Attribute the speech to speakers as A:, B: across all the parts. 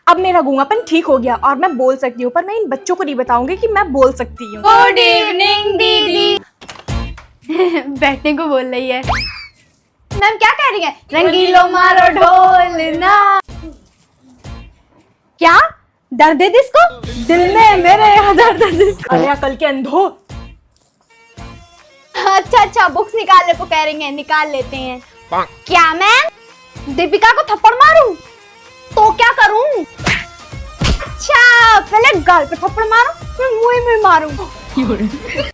A: अब मेरा गूंगापन ठीक हो गया और मैं बोल सकती हूँ, पर मैं इन बच्चों को नहीं बताऊंगी कि मैं बोल सकती हूँ।
B: गुड इवनिंग दीदी। बैठने को बोल रही है। मैम क्या कह रही है? रंगीलो मारो ढोल ना। क्या दर्द है इसको? दिल में मेरे यहाँ दर्द है इसको।
A: अरे अकल के अंधो।
B: अच्छा बुक्स निकालने को कह रही हैं, निकाल लेते हैं। क्या मैम दीपिका को थप्पड़ मारूं? तो क्या करूं? अच्छा पहले गाल पे थप्पड़ मारो फिर मुंह में मारूं।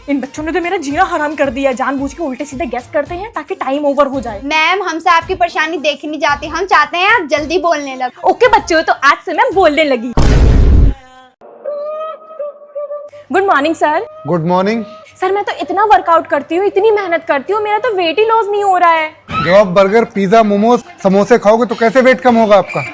A: इन बच्चों ने तो मेरा जीना हराम कर दिया। जानबूझ के उल्टे सीधे गेस करते हैं ताकि टाइम ओवर हो जाए।
B: मैम हमसे आपकी परेशानी देखी नहीं जाती, हम चाहते हैं आप जल्दी बोलने लग।
A: ओके बच्चों, तो आज से मैं बोलने लगी। Good morning sir.
C: Good morning.
A: Sir मैं तो इतना वर्कआउट करती हूँ, इतनी मेहनत करती हूँ, मेरा तो वेट ही लॉस नहीं हो रहा है।
C: जब आप बर्गर, पिज्जा, मोमोज, समोसे खाओगे तो कैसे वेट कम होगा आपका?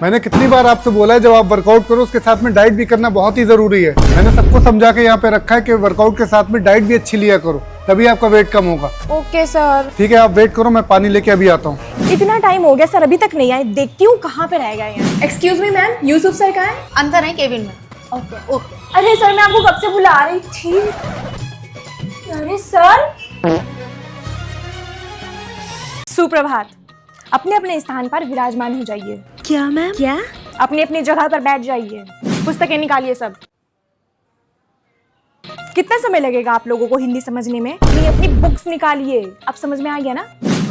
C: मैंने कितनी बार आपसे बोला है जब आप वर्कआउट करो उसके साथ में डाइट भी करना बहुत ही जरूरी है। मैंने सबको समझा के यहाँ पे रखा है कि वर्कआउट के साथ में डाइट भी अच्छी लिया करो, तभी आपका वेट कम होगा।
A: Okay sir.
C: ठीक है, आप वेट करो, मैं पानी लेके अभी आता हूँ।
A: इतना टाइम हो गया सर, अभी तक नहीं आए। देखती हूँ कहाँ पे रह गए हैं। Excuse me ma'am, Yusuf sir कहाँ है?
B: अंदर है केबिन में।
A: ओके। अरे सर मैं आपको कब से बुला रही थी। अरे सर। सुप्रभात। अपने अपने स्थान पर विराजमान हो जाइए।
B: क्या मैम? क्या?
A: अपनी अपनी जगह पर बैठ जाइए। पुस्तकें निकालिए सब। कितना समय लगेगा आप लोगों को हिंदी समझने में? अपनी बुक्स निकालिए। अब समझ में आ गया ना?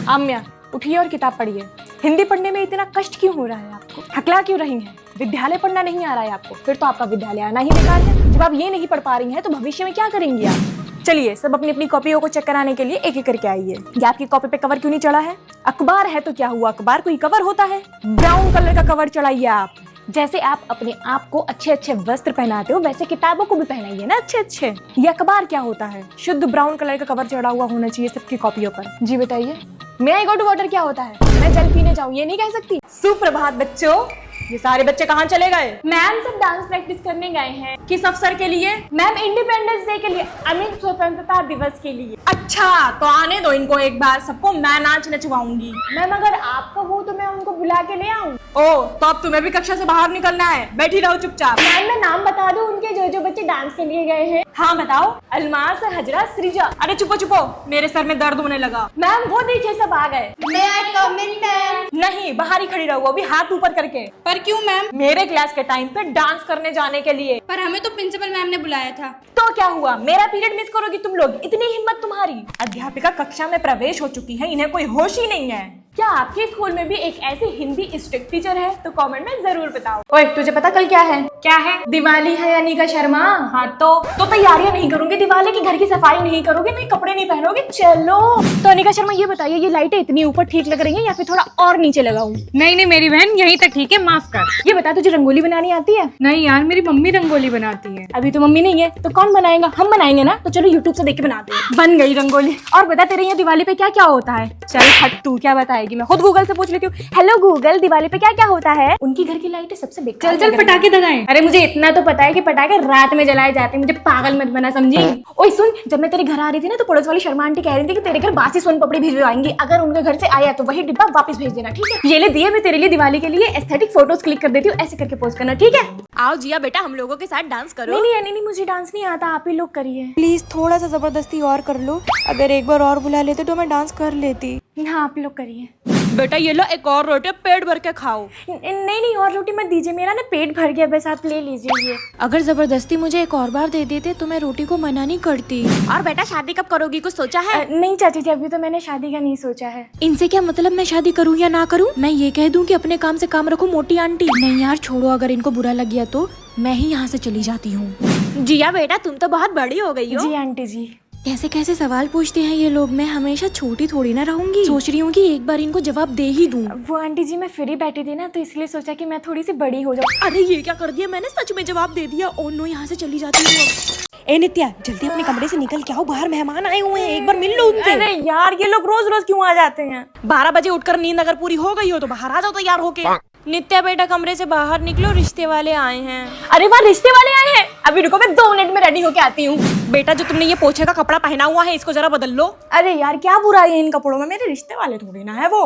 A: आम्या उठिए और किताब पढ़िए। हिंदी पढ़ने में इतना कष्ट क्यों हो रहा है आपको? हकला क्यों रही हैं? विद्यालय पढ़ना नहीं आ रहा है आपको? फिर तो आपका विद्यालय आना ही बेकार है। जब आप ये नहीं पढ़ पा रही हैं तो भविष्य में क्या करेंगी आप? चलिए सब अपनी अपनी कॉपियों को चेक कराने के लिए एक एक करके आइए। ये आपकी कॉपी पे कवर क्यों नहीं चढ़ा है? अखबार है तो क्या हुआ, अखबार कोई कवर होता है? ब्राउन कलर का कवर चढ़ाइए आप। जैसे आप अपने आप को अच्छे अच्छे वस्त्र पहनाते हो वैसे किताबों को भी पहनाइए ना अच्छे अच्छे। ये अखबार क्या होता है? शुद्ध ब्राउन कलर का कवर चढ़ा हुआ होना चाहिए सबकी कॉपियों पर। जी बताइए। मे आई गो टू वाटर क्या होता है? मैं जल पीने जाऊँ ये नहीं कह सकती? सुप्रभात बच्चों। ये सारे बच्चे कहाँ चले गए? मैम सब डांस प्रैक्टिस करने गए हैं। किस अवसर के लिए? मैम इंडिपेंडेंस डे के लिए, अमित स्वतंत्रता दिवस के लिए। अच्छा तो आने दो इनको एक बार, सबको मैं नाच नचवाऊंगी। मैम अगर आप कहो तो मैं उनको बुला के ले आऊं? ओ तो अब तुम्हें भी कक्षा से बाहर निकलना है, बैठी रहो चुपचाप। मैम मैं नाम बता दूं उनके जो बच्चे डांस के लिए गए हैं? हाँ बताओ। अलमास, हजरा, सृजा। अरे चुपो, मेरे सर में दर्द होने लगा। मैम वो देखिए सब आ गए।
B: May I come in, ma'am?
A: नहीं, बाहर ही खड़ी रहो, अभी हाथ ऊपर करके।
D: पर क्यों मैम?
A: मेरे क्लास के टाइम पे डांस करने जाने के लिए।
D: पर हमें तो प्रिंसिपल मैम ने बुलाया था।
A: तो क्या हुआ? मेरा पीरियड मिस करोगी तुम लोग? इतनी हिम्मत तुम्हारी? अध्यापिका कक्षा में प्रवेश हो चुकी है, इन्हें कोई होश ही नहीं है। क्या आपके स्कूल में भी एक ऐसी हिंदी स्ट्रिक्ट टीचर है? तो कमेंट में जरूर बताओ। ओए तुझे पता कल क्या है? क्या है? दिवाली है अनिका शर्मा। हाँ तो तैयारियां नहीं करोगे दिवाली की? घर की सफाई नहीं करोगे? नए कपड़े नहीं पहनोगे? चलो तो अनिका शर्मा ये बताइए, ये लाइटें इतनी ऊपर ठीक लग रही हैं या फिर थोड़ा और नीचे लगाऊं?
D: नहीं मेरी बहन यहीं तक ठीक है, माफ कर।
A: ये बता तुझे रंगोली बनानी आती है?
D: नहीं यार, मेरी मम्मी रंगोली बनाती है।
A: अभी तो मम्मी नहीं है तो कौन बनाएगा? हम बनाएंगे ना। तो चलो यूट्यूब से देख के बनाते हैं। बन गई रंगोली। और बता तेरे यहाँ दिवाली पे क्या क्या होता है? चल हट, तू क्या बताएगी? मैं खुद गूगल से पूछ लेती हूँ। हेलो गूगल, दिवाली पे क्या क्या होता है? उनकी घर की लाइटें सबसे बेकार।
D: चल पटाखे दगाएं।
A: अरे मुझे इतना तो पता है कि पटाखे रात में जलाए जाते हैं, मुझे पागल मत बना समझी। ओए सुन, जब मैं तेरे घर आ रही थी ना तो पड़ोस वाली शर्मा आंटी कह रही थी कि तेरे घर बासी सोन पापड़ी भिजवाएंगी। अगर उनके घर से आया तो वही डिब्बा वापस भेज देना, ठीक है? ये ले दिए मैं तेरे लिए दिवाली के लिए एस्थेटिक फोटोज क्लिक कर देती हूँ, ऐसे करके पोस्ट करना, ठीक है? आओ जिया बेटा हम लोगों के साथ डांस करो। नहीं, मुझे डांस नहीं आता, आप ही लोग करिए
E: प्लीज। थोड़ा सा जबरदस्ती और कर लो। अगर एक बार और बुला लेते तो मैं डांस कर लेती।
A: हाँ आप लोग करिए। बेटा ये लो एक और रोटी, पेट भर के खाओ। नहीं और रोटी मत दीजिए, मेरा ना पेट भर गया, बस आप ले लीजिए ये।
E: अगर जबरदस्ती मुझे एक और बार दे देते तो मैं रोटी को मना नहीं करती।
A: और बेटा शादी कब करोगी, कुछ सोचा है? नहीं चाची जी, अभी तो मैंने शादी का नहीं सोचा है।
E: इनसे क्या मतलब मैं शादी करूँ या ना करूँ? मैं ये कह दूँ कि अपने काम से काम रखो मोटी आंटी। नहीं यार छोड़ो, अगर इनको बुरा लग गया तो मैं ही यहाँ से चली जाती हूँ।
A: जिया बेटा तुम तो बहुत बड़ी हो गई हो। जी आंटी जी।
E: कैसे कैसे सवाल पूछते हैं ये लोग। मैं हमेशा छोटी थोड़ी ना रहूंगी। सोच रही हूँ कि एक बार इनको जवाब दे ही दूँ।
A: वो आंटी जी मैं फ्री बैठी थी ना तो इसलिए सोचा कि मैं थोड़ी सी बड़ी हो जाऊँ।
E: अरे ये क्या कर दिया मैंने, सच में जवाब दे दिया। ओ नो, यहाँ से चली जाती हूँ। ए नित्या जल्दी अपने कमरे से निकल के आओ, बाहर मेहमान आए हुए हैं, एक बार मिल लो उनसे।
A: अरे यार ये लोग रोज रोज क्यों आ जाते हैं?
E: 12 बजे उठकर नींद अगर पूरी हो गई हो तो बाहर आ जाओ तैयार होके। नित्या बेटा कमरे से बाहर निकलो, रिश्ते वाले आए हैं।
A: अरे वाह, रिश्ते वाले आए हैं? अभी रुको मैं 2 मिनट में रेडी होके आती हूँ।
E: बेटा जो तुमने ये पोछे का कपड़ा पहना हुआ है इसको जरा बदल लो।
A: अरे यार क्या बुराई है इन कपड़ों में, मेरे रिश्ते वाले थोड़ी ना है वो।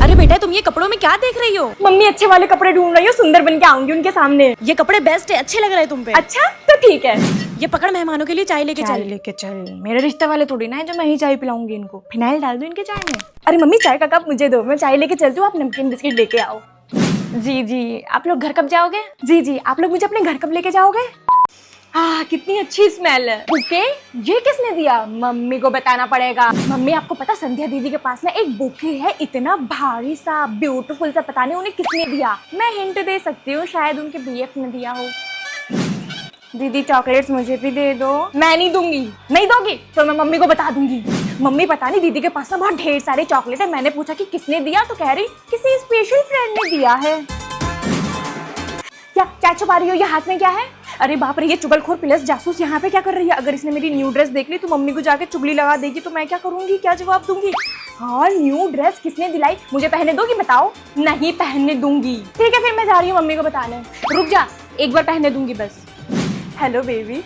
E: अरे बेटा तुम ये कपड़ों में क्या देख रही हो?
A: मम्मी अच्छे वाले कपड़े ढूंढ रही हूँ, सुंदर बन के आऊंगी उनके सामने।
E: ये कपड़े बेस्ट है, अच्छे लग रहे हैं तुम पे।
A: अच्छा तो ठीक है।
E: ये पकड़, मेहमानों के लिए चाय लेके
A: चाय
E: चल।
A: लेके चल, मेरे रिश्ते वाले थोड़ी ना है जो मैं ही चाय पिलाऊंगी इनको। फिनाइल डाल दो इनके चाय में। अरे मम्मी चाय का कप मुझे दो, मैं चाय लेके चलती हूँ, आप नमकीन बिस्किट लेके आओ। जी जी, आप लोग घर कब जाओगे? जी जी, आप लोग मुझे अपने घर कब लेके जाओगे? कितनी अच्छी स्मेल है। बुके ये किसने दिया? मम्मी को बताना पड़ेगा। मम्मी आपको पता संध्या दीदी के पास ना एक बुके है, इतना भारी सा ब्यूटीफुल सा, पता नहीं उन्हें किसने दिया। मैं हिंट दे सकती हूँ, शायद उनके बीएफ ने दिया हो। दीदी चॉकलेट्स मुझे भी दे दो। मैं नहीं दूंगी। नहीं दोगी तो मैं मम्मी को बता दूंगी। मम्मी पता नहीं दीदी के पास ना बहुत ढेर सारे चॉकलेट है। मैंने पूछा कि किसने दिया तो कह रही किसी स्पेशल फ्रेंड ने दिया है। क्या छुपा रही हो? ये हाथ में क्या है? अरे बाप रे, ये चुगलखोर प्लस जासूस यहाँ पे क्या कर रही है? अगर इसने मेरी न्यू ड्रेस देख ली तो मम्मी को जाके चुगली लगा देगी, तो मैं क्या करूंगी? क्या जवाब दूंगी? हाँ, न्यू ड्रेस किसने दिलाई? मुझे पहनने दोगी? बताओ। नहीं पहनने दूंगी। ठीक है फिर मैं जा रही हूँ मम्मी को बताने। रुक जा, एक बार पहनने दूंगी बस। Hello baby.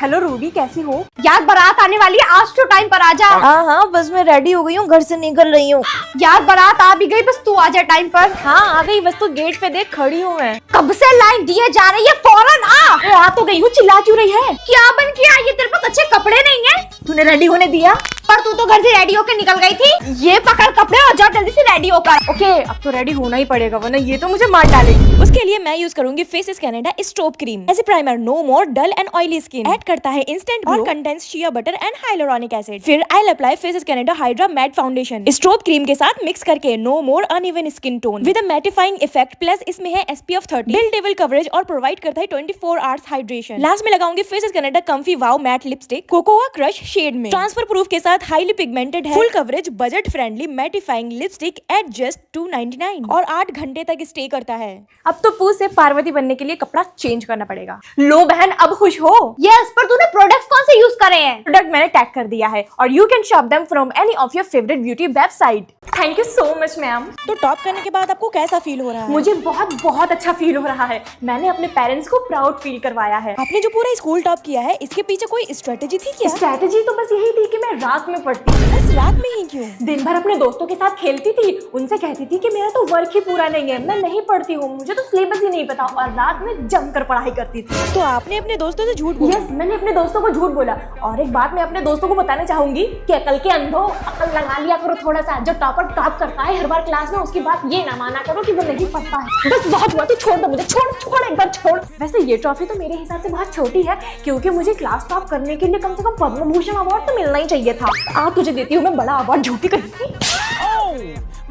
A: हेलो रूबी, कैसी हो?
B: यार बारात आने वाली है, आज तो टाइम पर आ जा।
E: हाँ बस मैं रेडी हो गई हूँ, घर से निकल रही हूँ।
B: यार बारात आ भी गई, बस तू आ जा टाइम पर।
E: हाँ आ गई, बस तो गेट पे देख खड़ी हूँ मैं।
B: कब से लाइन दिए जा रही है, फौरन आ।
A: आ तो गई हूँ, चिल्ला क्यों रही है?
B: क्या बन के आई है? तेरे पास अच्छे कपड़े नहीं है?
A: तूने रेडी होने दिया?
B: पर तू तो घर से रेडी होकर निकल गई थी। ये पकड़ कपड़े और जा जल्दी से रेडी होकर।
A: ओके, अब तो रेडी होना ही पड़ेगा वरना ये तो मुझे मार डालेगी।
E: उसके लिए मैं यूज करूंगी Faces Canada strobe cream as a primer, no more dull and oily skin. Add करता है इंस्टेंट और contains shea butter and hyaluronic acid. फिर I apply Faces Canada hydra matte foundation strobe cream के साथ mix करके, no more uneven skin tone with a mattifying effect. Plus इसमें है SPF 30, buildable coverage और प्रोवाइड करता है 24 आवर्स हाइड्रेशन। लास्ट में लगाऊंगी Faces Canada comfy wow matte lipstick cocoa crush shade में, ट्रांसफर प्रूफ के साथ, हाईली पिगमेंटेड है, full coverage, budget friendly mattifying lipstick at just 299 और 8 घंटे तक स्टे करता है।
A: अब तो पू से पार्वती बनने के लिए कपड़ा चेंज करना पड़ेगा। लो बहन, अब खुश हो?
B: यस, पर तूने प्रोडक्ट्स कौन से यूज करे हैं?
A: प्रोडक्ट मैंने टैग कर दिया है और you can shop them from any of your favourite beauty website. Thank you so much ma'am.
E: तो टॉप करने के बाद आपको कैसा फील हो रहा है?
A: मुझे बहुत बहुत अच्छा फील हो रहा है। मैंने अपने पेरेंट्स को प्राउड फील करवाया है।
E: आपने जो पूरा स्कूल टॉप किया है, इसके पीछे कोई स्ट्रेटेजी थी क्या?
A: स्ट्रैटेजी तो बस यही थी कि मैं रात में पढ़ती थी।
E: बस रात में ही क्यों?
A: दिन भर अपने दोस्तों के साथ खेलती थी, उनसे कहती थी कि मेरा तो वर्क ही पूरा नहीं है, मैं नहीं पढ़ती हूँ, मुझे तो सिलेबस ही नहीं पता, और रात में जमकर पढ़ाई करती थी।
E: तो आपने अपने दोस्तों से झूठ बोला?
A: यस, मैंने अपने दोस्तों को झूठ बोला। और एक बात मैं अपने दोस्तों को बताना चाहूंगी कि अकल के अंधों, अकल लगा लिया करो थोड़ा सा। जो टॉपर टॉप करता है हर बार क्लास में, उसकी बात ये ना माना करो कि वो नहीं पढ़ता है। बस बहुत हुआ, तो छोड़ दो मुझे, छोड़ एक बार छोड़। वैसे ये ट्रॉफी तो मेरे हिसाब से बहुत छोटी है, क्योंकि मुझे क्लास टॉप करने के लिए कम से कम पद्म भूषण अवार्ड तो मिलना ही चाहिए था। आज तुझे देती हूँ मैं बड़ा अवार्ड, झूठी कहीं।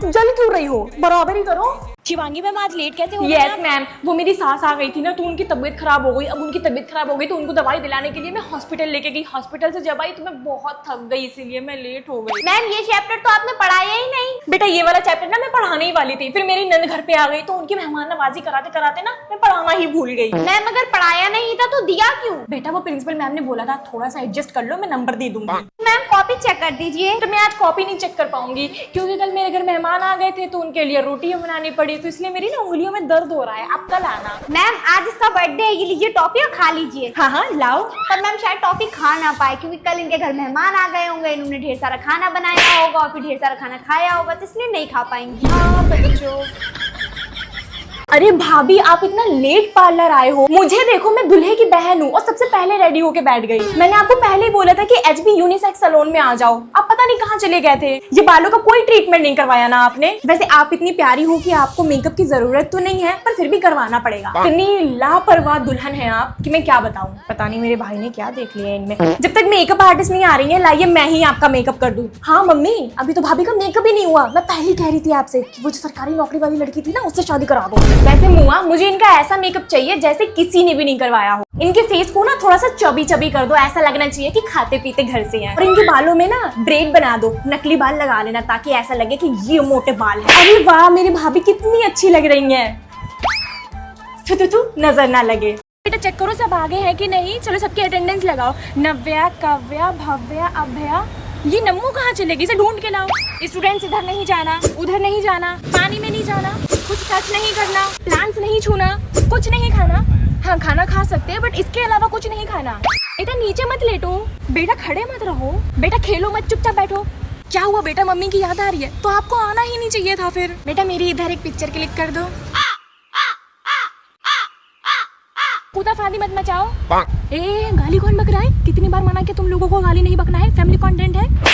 A: जल क्यों रही हो? बराबर ही करो।
E: शिवांगी मैम आज लेट कैसे हो गई?
A: यस मैम, वो मेरी सास आ गई थी ना, तो उनकी तबीयत खराब हो गई। अब उनकी तबीयत खराब हो गई तो उनको दवाई दिलाने के लिए मैं हॉस्पिटल लेके गई। हॉस्पिटल से जब आई तो मैं बहुत थक गई, इसीलिए मैं लेट हो गई।
B: मैम ये चैप्टर तो आपने पढ़ाया ही नहीं।
A: बेटा ये वाला चैप्टर ना मैं पढ़ाने ही वाली थी, फिर मेरी नंद घर पे आ गई तो उनकी मेहमान नवाजी कराते कराते ना मैं पढ़ाना ही भूल गई।
B: मैम अगर पढ़ाया नहीं था तो दिया क्यों?
A: बेटा वो प्रिंसिपल मैम ने बोला था थोड़ा सा एडजस्ट कर लो, मैं नंबर दे दूंगी।
B: मैम कॉपी चेक कर दीजिए।
A: तो मैं आज कॉपी नहीं चेक कर पाऊंगी, क्योंकि कल मेरे घर मेहमान आ गए थे तो उनके लिए रोटियां बनानी पड़ी, तो इसलिए मेरी ना उंगलियों में दर्द हो रहा है। आप कल आना।
B: मैम आज इसका बर्थडे है, ये लीजिए टॉफी और खा लीजिए।
A: हाँ हाँ लाओ।
B: पर मैम शायद टॉफी खा ना पाए, क्योंकि कल इनके घर मेहमान आ गए होंगे, इन्होंने ढेर सारा खाना बनाया होगा और फिर ढेर सारा खाना खाया होगा, तो इसलिए नहीं खा पाएंगी।
A: हाँ बच्चों। अरे भाभी आप इतना लेट पार्लर आए हो? मुझे देखो, मैं दूल्हे की बहन हूँ और सबसे पहले रेडी होके बैठ गई। मैंने आपको पहले ही बोला था कि HB यूनिसेक्स सैलून में आ जाओ, आप पता नहीं कहाँ चले गए थे। ये बालों का कोई ट्रीटमेंट नहीं करवाया ना आपने? वैसे आप इतनी प्यारी हो कि आपको मेकअप की जरूरत तो नहीं है, पर फिर भी करवाना पड़ेगा। इतनी लापरवाह दुल्हन है आप कि मैं क्या बताऊँ। पता नहीं मेरे भाई ने क्या देख लिया इनमें। जब तक मेकअप आर्टिस्ट नहीं आ रही है, लाइए मैं ही आपका मेकअप कर दूं। हाँ मम्मी, अभी तो भाभी का मेकअप ही नहीं हुआ। मैं पहले कह रही थी आपसे कि वो जो सरकारी नौकरी वाली लड़की थी ना, उससे शादी करा दो। वैसे मुआ, मुझे इनका ऐसा मेकअप चाहिए जैसे किसी ने भी नहीं करवाया हो। इनके फेस को ना थोड़ा सा चबी चबी कर दो, ऐसा लगना चाहिए कि खाते पीते घर से हैं। और इनके बालों में ना ब्रेड बना दो, नकली बाल लगा लेना, ताकि ऐसा लगे कि ये मोटे बाल हैं। अरे वाह, मेरी भाभी कितनी अच्छी लग रही हैं। थू नजर ना लगे।
E: बेटा चेक करो सब आगे हैं कि नहीं। चलो सबकी अटेंडेंस लगाओ। नव्या, काव्या, भव्या, अभया। ये नम्मू कहाँ चलेगी? इसे ढूंढ के लाओ। स्टूडेंट्स इधर नहीं जाना, उधर नहीं जाना, पानी में नहीं जाना, कुछ टच नहीं करना, प्लांट्स नहीं छूना, कुछ नहीं खाना। हाँ खाना खा सकते हैं बट इसके अलावा कुछ नहीं खाना। बेटा नीचे मत लेटो, बेटा खड़े मत रहो, बेटा खेलो मत, चुपचाप बैठो।
A: क्या हुआ बेटा, मम्मी की याद आ रही है? तो आपको आना ही नहीं चाहिए था फिर। बेटा मेरी इधर एक पिक्चर क्लिक कर दो। पूता फादी मत मचाओ। ए गाली कौन बक रहा है? कितनी बार मना किया तुम लोगों को गाली नहीं बकना है, फैमिली कंटेंट है।